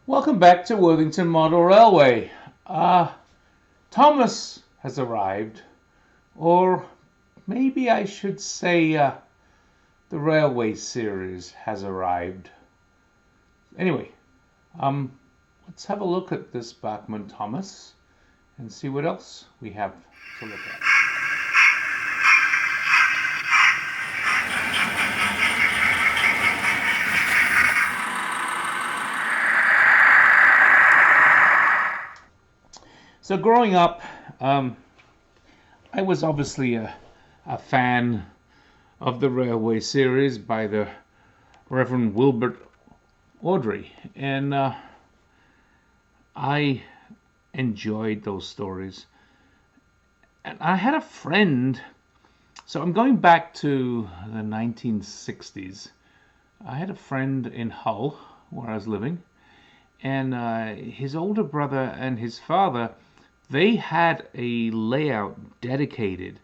Welcome back to Worthington Model Railway. Thomas has arrived, or maybe I should say the Railway series has arrived. Anyway, let's have a look at this Bachmann Thomas and see what else we have to look at. So growing up, I was obviously a fan of the Railway series by the Reverend Wilbert Awdry, and I enjoyed those stories. And I had a friend, so I'm going back to the 1960s. I had a friend in Hull, where I was living, and his older brother and his father, they had a layout dedicated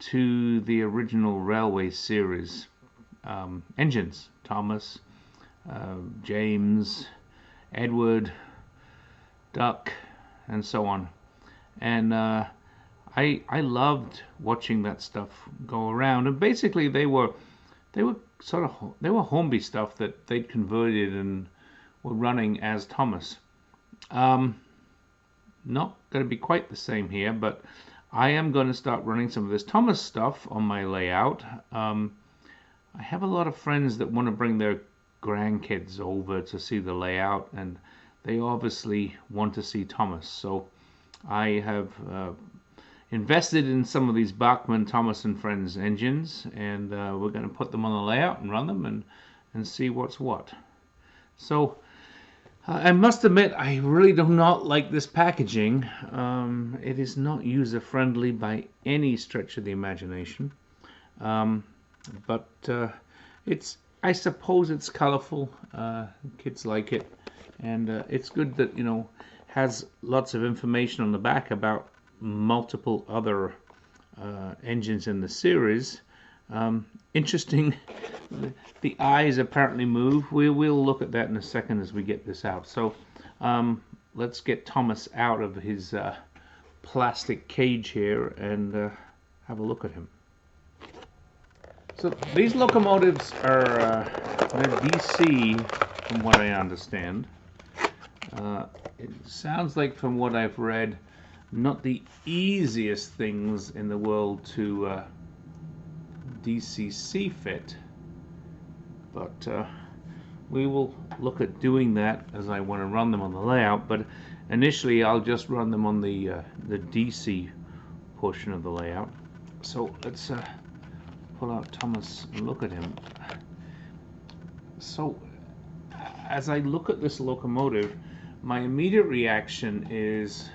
to the original Railway series engines. Thomas, James, Edward, Duck, and so on. And I loved watching that stuff go around. And basically, they were Hornby stuff that they'd converted and were running as Thomas. Not going to be quite the same here, but I am going to start running some of this Thomas stuff on my layout. I have a lot of friends that want to bring their grandkids over to see the layout, and they obviously want to see Thomas. So I have invested in some of these Bachmann Thomas and Friends engines, and we're going to put them on the layout and run them and see what's what. So I must admit, I really do not like this packaging. It is not user-friendly by any stretch of the imagination. But I suppose it's colorful. Kids like it, and it's good that has lots of information on the back about multiple other engines in the series. Interesting. The eyes apparently move. We'll look at that in a second as we get this out. So let's get Thomas out of his plastic cage here and have a look at him. So these locomotives are they're DC, from what I understand. It sounds like, from what I've read, not the easiest things in the world to DCC fit, but we will look at doing that as I want to run them on the layout. But initially I'll just run them on the DC portion of the layout. So let's pull out Thomas and look at him. So as I look at this locomotive, my immediate reaction is,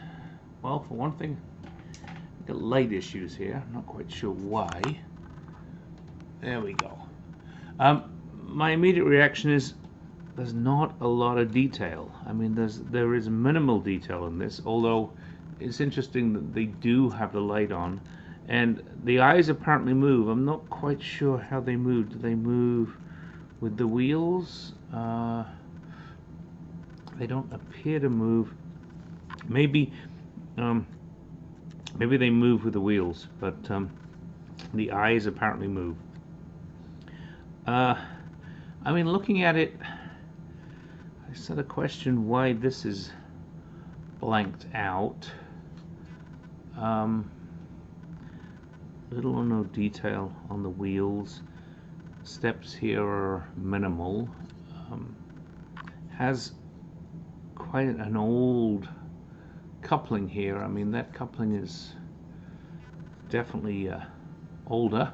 well, for one thing, I've got light issues here. I'm not quite sure why. There we go. My immediate reaction is there's not a lot of detail. I mean, there is minimal detail in this, although it's interesting that they do have the light on, and the eyes apparently move. I'm not quite sure how they move. Do they move with the wheels? They don't appear to move. Maybe they move with the wheels, but the eyes apparently move. I mean, looking at it, I sort of question why this is blanked out. Little or no detail on the wheels. Steps here are minimal. Has quite an old coupling here. I mean, that coupling is definitely older.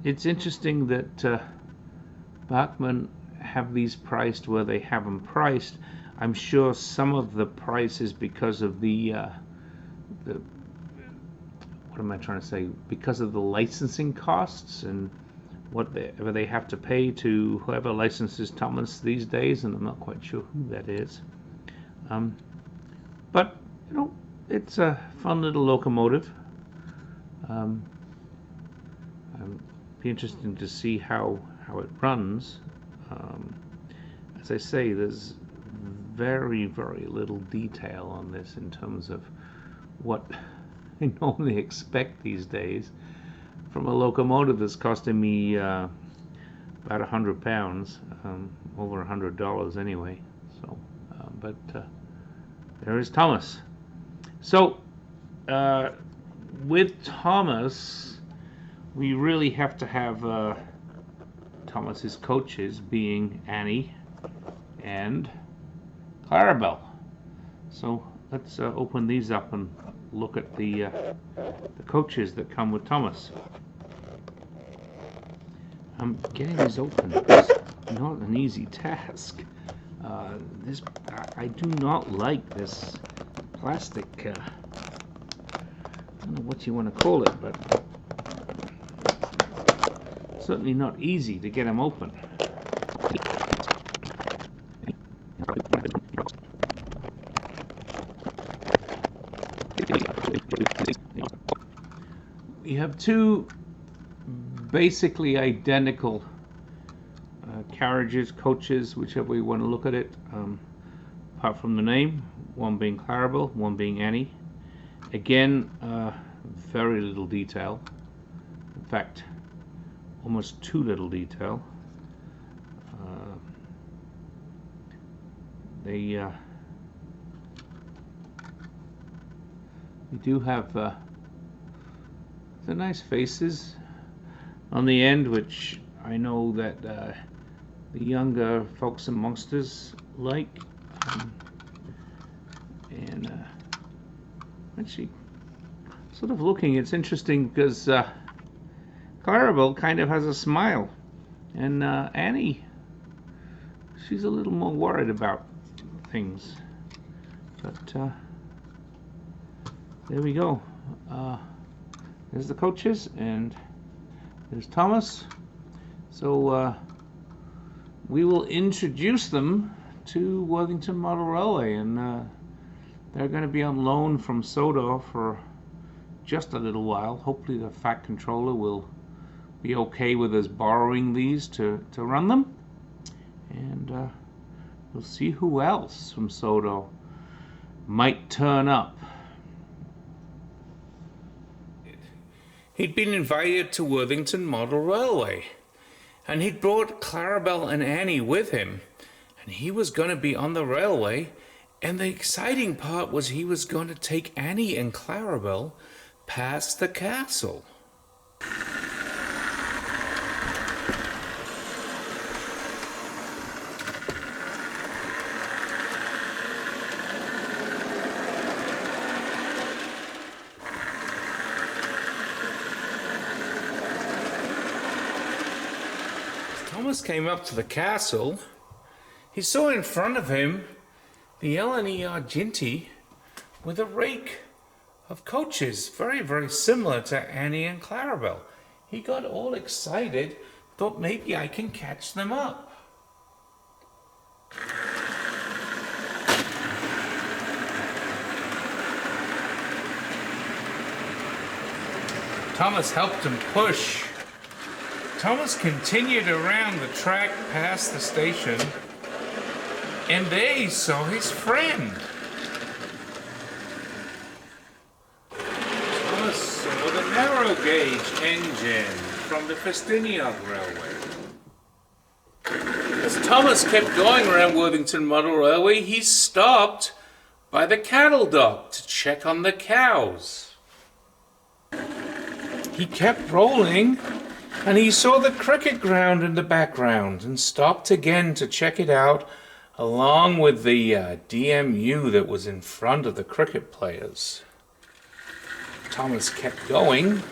It's interesting that Bachmann have these priced where they have them priced. I'm sure some of the price is because of the what am I trying to say? Because of the licensing costs and whatever they have to pay to whoever licenses Thomas these days, and I'm not quite sure who that is. But it's a fun little locomotive. It'd be interesting to see how it runs. as I say, there's very, very little detail on this in terms of what I normally expect these days from a locomotive that's costing me about £100, over $100 anyway. So, but there is Thomas. So, with Thomas, we really have to have Thomas's coaches being Annie and Clarabel. So let's open these up and look at the coaches that come with Thomas. Getting these open is not an easy task. I do not like this plastic. I don't know what you want to call it, but certainly not easy to get them open. We have two basically identical carriages, coaches, whichever way you want to look at it, apart from the name, one being Clarabel, one being Annie. Again, very little detail. In fact, almost too little detail. They do have the nice faces on the end, which I know that the younger folks amongst us like. And actually, sort of looking, it's interesting because Clarabel kind of has a smile, and Annie, she's a little more worried about things. But there we go. There's the coaches, and there's Thomas. So we will introduce them to Worthington Model Railway, and they're going to be on loan from Sodor for just a little while. Hopefully the Fat Controller will be okay with us borrowing these to run them, and we'll see who else from Sodor might turn up. He'd been invited to Worthington Model Railway, and he'd brought Clarabel and Annie with him, and he was going to be on the railway, and the exciting part was he was going to take Annie and Clarabel past the castle. Thomas came up to the castle. He saw in front of him the L&E Argenti with a rake of coaches, very, very similar to Annie and Clarabel. He got all excited, thought maybe I can catch them up. Thomas helped him push. Thomas continued around the track past the station, and there he saw his friend. Thomas saw the narrow gauge engine from the Festiniog Railway. As Thomas kept going around Worthington Model Railway, he stopped by the cattle dock to check on the cows. He kept rolling, and he saw the cricket ground in the background and stopped again to check it out, along with the DMU that was in front of the cricket players. Thomas kept going.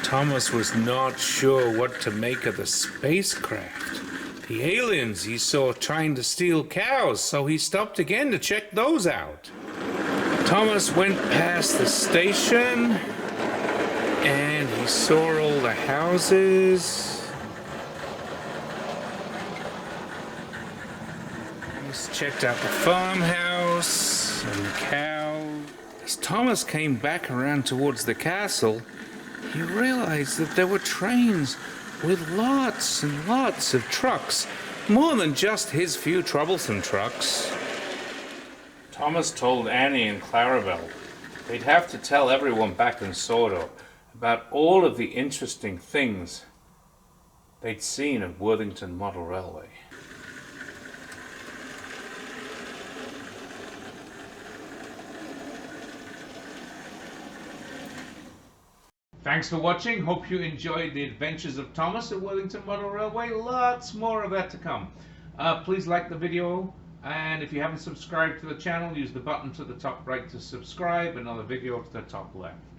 Thomas was not sure what to make of the spacecraft. The aliens he saw trying to steal cows, so he stopped again to check those out. Thomas went past the station, and he saw all the houses. He's checked out the farmhouse and the cow. As Thomas came back around towards the castle, he realized that there were trains with lots and lots of trucks More than just his few troublesome trucks. Thomas told Annie and Clarabel they'd have to tell everyone back in Sodor about all of the interesting things they'd seen at Worthington Model Railway. Thanks for watching. Hope you enjoyed the adventures of Thomas at Worthington Model Railway. Lots more of that to come. Please like the video, and if you haven't subscribed to the channel, use the button to the top right to subscribe, and on the video to the top left.